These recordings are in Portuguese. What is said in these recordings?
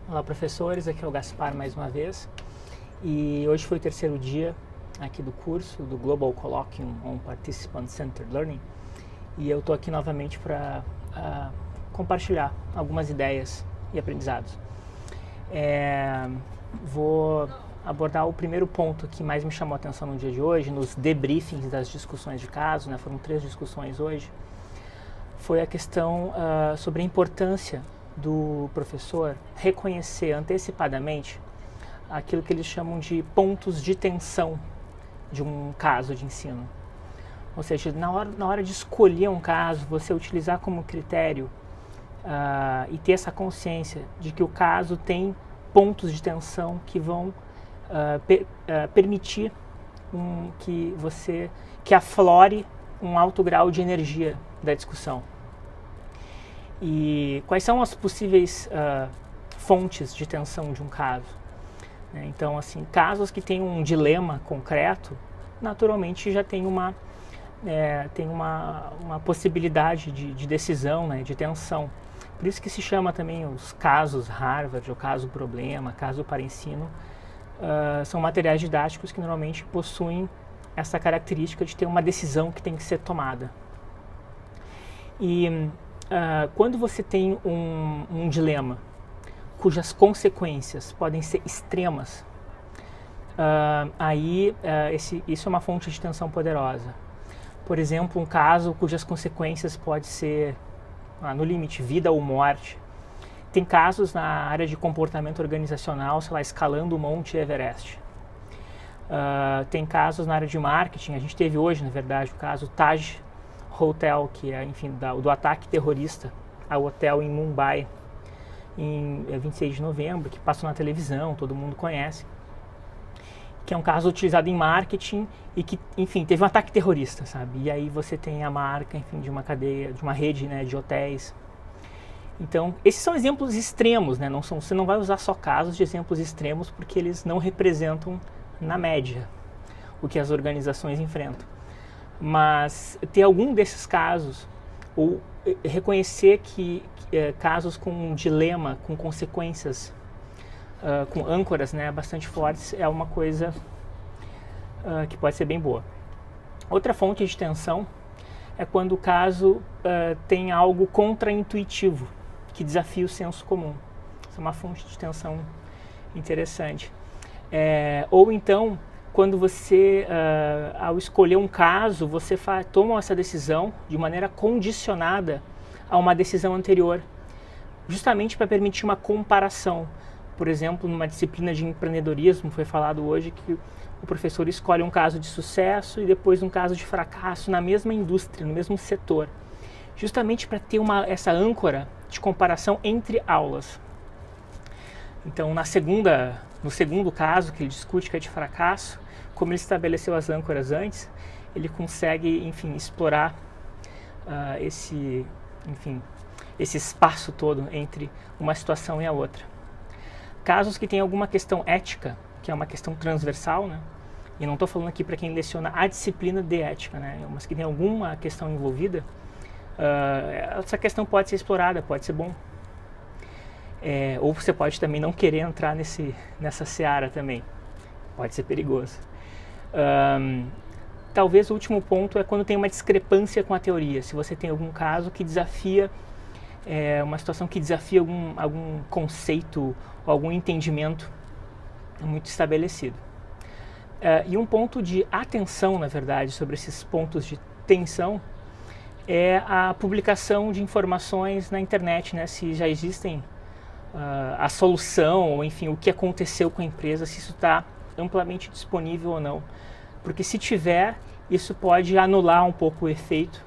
Olá, professores, aqui é o Gaspar mais uma vez, e hoje foi o terceiro dia aqui do curso do Global Colloquium on Participant Centered Learning, e eu estou aqui novamente para compartilhar algumas ideias e aprendizados. Vou abordar o primeiro ponto que mais me chamou a atenção no dia de hoje, nos debriefings das discussões de caso, né? Foram 3 discussões hoje, foi a questão sobre a importância do professor reconhecer antecipadamente aquilo que eles chamam de pontos de tensão de um caso de ensino. Ou seja, na hora de escolher um caso, você utilizar como critério e ter essa consciência de que o caso tem pontos de tensão que vão permitir que aflore um alto grau de energia da discussão. E quais são as possíveis fontes de tensão de um caso? Então, assim, casos que têm um dilema concreto, naturalmente já tem uma possibilidade de decisão, né, de tensão. Por isso que se chama também os casos Harvard, o caso problema, caso para ensino. São materiais didáticos que normalmente possuem essa característica de ter uma decisão que tem que ser tomada. E quando você tem um dilema cujas consequências podem ser extremas, isso é uma fonte de tensão poderosa. Por exemplo, um caso cujas consequências pode ser, no limite, vida ou morte. Tem casos na área de comportamento organizacional, sei lá, escalando o Monte Everest. Tem casos na área de marketing. A gente teve hoje, na verdade, o caso Taj Hotel, que é, enfim, do ataque terrorista ao hotel em Mumbai, em 26 de novembro, que passou na televisão, todo mundo conhece, que é um caso utilizado em marketing e que, enfim, teve um ataque terrorista, sabe? E aí você tem a marca, enfim, de uma cadeia, de uma rede, né, de hotéis. Então, esses são exemplos extremos, né? Você não vai usar só casos de exemplos extremos porque eles não representam, na média, o que as organizações enfrentam. Mas ter algum desses casos, ou reconhecer que casos com um dilema, com consequências, com âncoras, né, bastante fortes, é uma coisa que pode ser bem boa. Outra fonte de tensão é quando o caso tem algo contraintuitivo, que desafia o senso comum. Isso é uma fonte de tensão interessante. Ou então, quando você, ao escolher um caso, você toma essa decisão de maneira condicionada a uma decisão anterior, justamente para permitir uma comparação. Por exemplo, numa disciplina de empreendedorismo, foi falado hoje que o professor escolhe um caso de sucesso e depois um caso de fracasso na mesma indústria, no mesmo setor, justamente para ter essa âncora de comparação entre aulas. Então, no segundo caso que ele discute, que é de fracasso, como ele estabeleceu as âncoras antes, ele consegue, enfim, explorar esse espaço todo entre uma situação e a outra. Casos que têm alguma questão ética, que é uma questão transversal, né? E não estou falando aqui para quem leciona a disciplina de ética, né? Mas que tem alguma questão envolvida, essa questão pode ser explorada, pode ser bom. Ou você pode também não querer entrar nessa seara também. Pode ser perigoso. Talvez o último ponto é quando tem uma discrepância com a teoria. Se você tem algum caso que desafia, uma situação que desafia algum conceito ou algum entendimento muito estabelecido. E um ponto de atenção, na verdade, sobre esses pontos de tensão é a publicação de informações na internet, né? Se já existem a solução, ou enfim, o que aconteceu com a empresa, se isso está amplamente disponível ou não. Porque se tiver, isso pode anular um pouco o efeito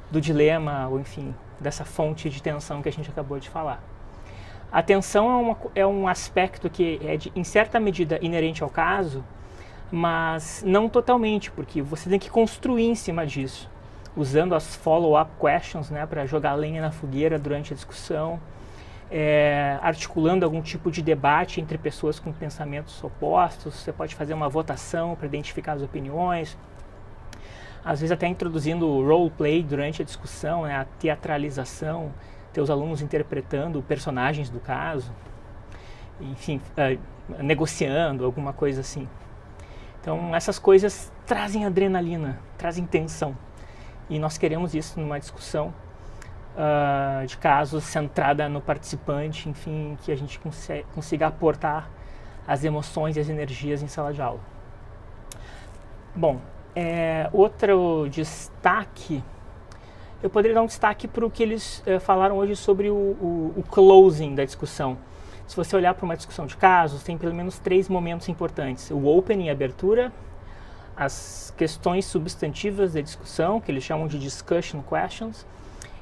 do dilema, ou enfim, dessa fonte de tensão que a gente acabou de falar. A tensão é um aspecto que é, em certa medida, inerente ao caso, mas não totalmente, porque você tem que construir em cima disso, usando as follow-up questions, né, para jogar lenha na fogueira durante a discussão, articulando algum tipo de debate entre pessoas com pensamentos opostos. Você pode fazer uma votação para identificar as opiniões, às vezes até introduzindo o roleplay durante a discussão, né, a teatralização, ter os alunos interpretando personagens do caso. enfim, negociando, alguma coisa assim. Então essas coisas trazem adrenalina, trazem tensão. E nós queremos isso numa discussão de casos centrada no participante, enfim, que a gente consiga aportar as emoções e as energias em sala de aula. Bom, outro destaque, eu poderia dar um destaque para o que eles falaram hoje sobre o closing da discussão. Se você olhar para uma discussão de casos, tem pelo menos 3 momentos importantes. O opening, abertura, as questões substantivas da discussão, que eles chamam de discussion questions,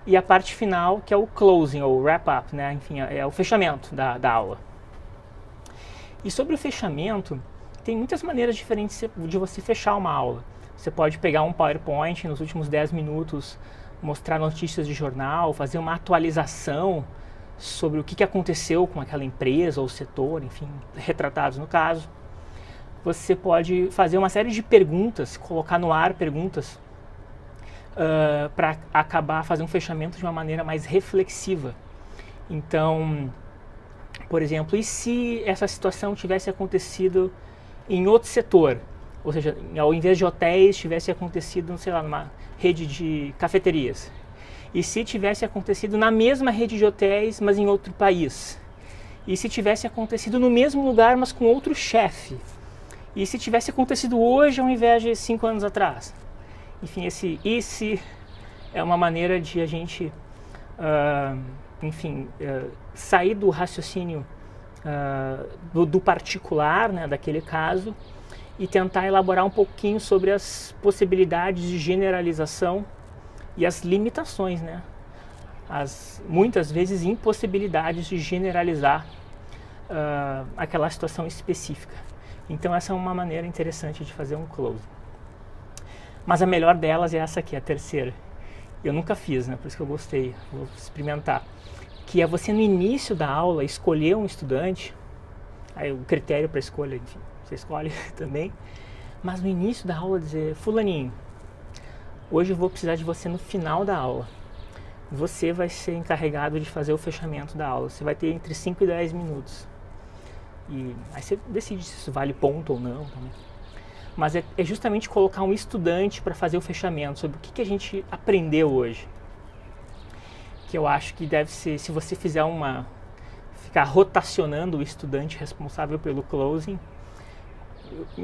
e a parte final, que é o closing, ou wrap-up, né? Enfim, é o fechamento da aula. E sobre o fechamento, tem muitas maneiras diferentes de você fechar uma aula. Você pode pegar um PowerPoint nos últimos 10 minutos, mostrar notícias de jornal, fazer uma atualização sobre o que aconteceu com aquela empresa ou setor, enfim, retratados no caso. Você pode fazer uma série de perguntas, colocar no ar perguntas para acabar fazendo um fechamento de uma maneira mais reflexiva. Então, por exemplo, e se essa situação tivesse acontecido em outro setor? Ou seja, ao invés de hotéis, tivesse acontecido, sei lá, numa rede de cafeterias. E se tivesse acontecido na mesma rede de hotéis, mas em outro país? E se tivesse acontecido no mesmo lugar, mas com outro chefe? E se tivesse acontecido hoje ao invés de 5 anos atrás? Enfim, esse "e se" é uma maneira de a gente, sair do raciocínio do particular, né, daquele caso, e tentar elaborar um pouquinho sobre as possibilidades de generalização e as limitações, né? As muitas vezes impossibilidades de generalizar aquela situação específica. Então essa é uma maneira interessante de fazer um close. Mas a melhor delas é essa aqui, a terceira. Eu nunca fiz, né? Por isso que eu gostei, vou experimentar. Que é você no início da aula escolher um estudante, aí o critério para escolha, enfim, você escolhe também, mas no início da aula dizer: fulaninho, hoje eu vou precisar de você no final da aula. Você vai ser encarregado de fazer o fechamento da aula. Você vai ter entre 5 e 10 minutos. E aí você decide se isso vale ponto ou não também. Mas é justamente colocar um estudante para fazer o fechamento sobre o que a gente aprendeu hoje. Que eu acho que deve ser, se você fizer ficar rotacionando o estudante responsável pelo closing,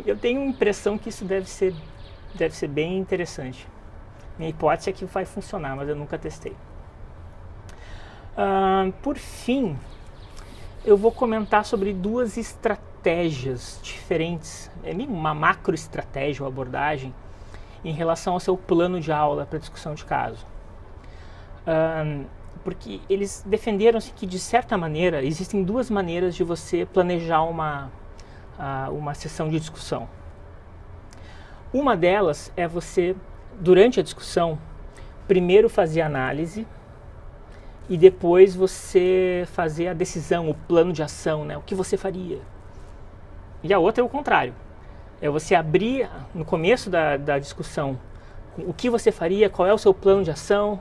eu tenho a impressão que isso deve ser bem interessante. Minha hipótese é que vai funcionar, mas eu nunca testei. Por fim, eu vou comentar sobre 2 estratégias diferentes, uma macroestratégia ou abordagem em relação ao seu plano de aula para discussão de caso. Porque eles defenderam-se que, de certa maneira, existem 2 maneiras de você planejar uma sessão de discussão. Uma delas é você, durante a discussão, primeiro fazer a análise e depois você fazer a decisão, o plano de ação, né? O que você faria. E a outra é o contrário. É você abrir no começo da discussão o que você faria, qual é o seu plano de ação,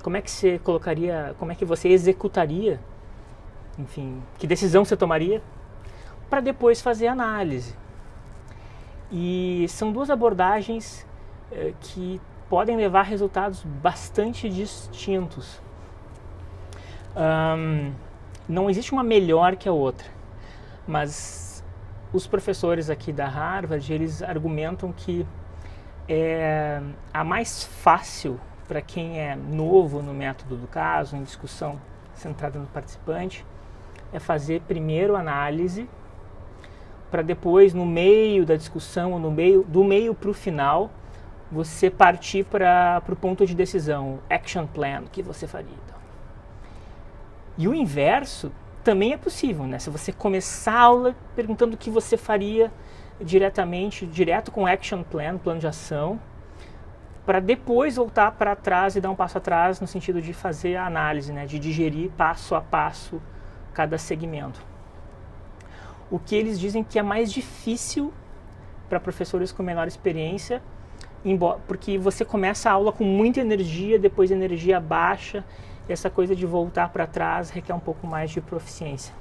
como é que você colocaria, como é que você executaria, enfim, que decisão você tomaria, para depois fazer a análise. E são 2 abordagens que podem levar a resultados bastante distintos. Não existe uma melhor que a outra, mas os professores aqui da Harvard, eles argumentam que a mais fácil para quem é novo no método do caso, em discussão centrada no participante, é fazer primeiro análise, para depois, no meio da discussão, ou do meio para o final, você partir para o ponto de decisão, action plan, o que você faria. Então. E o inverso também é possível, né? Se você começar a aula perguntando o que você faria direto com action plan, plano de ação, para depois voltar para trás e dar um passo atrás no sentido de fazer a análise, né? De digerir passo a passo cada segmento. O que eles dizem que é mais difícil para professores com menor experiência, porque você começa a aula com muita energia, depois a energia baixa, e essa coisa de voltar para trás requer um pouco mais de proficiência.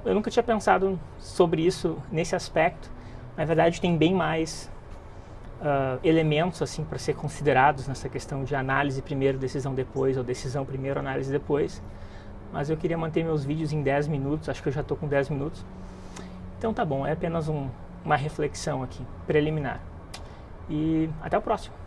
Eu nunca tinha pensado sobre isso nesse aspecto. Na verdade, tem bem mais elementos assim para ser considerados nessa questão de análise primeiro, decisão depois, ou decisão primeiro, análise depois. Mas eu queria manter meus vídeos em 10 minutos, acho que eu já estou com 10 minutos. Então tá bom, é apenas uma reflexão aqui, preliminar. E até o próximo.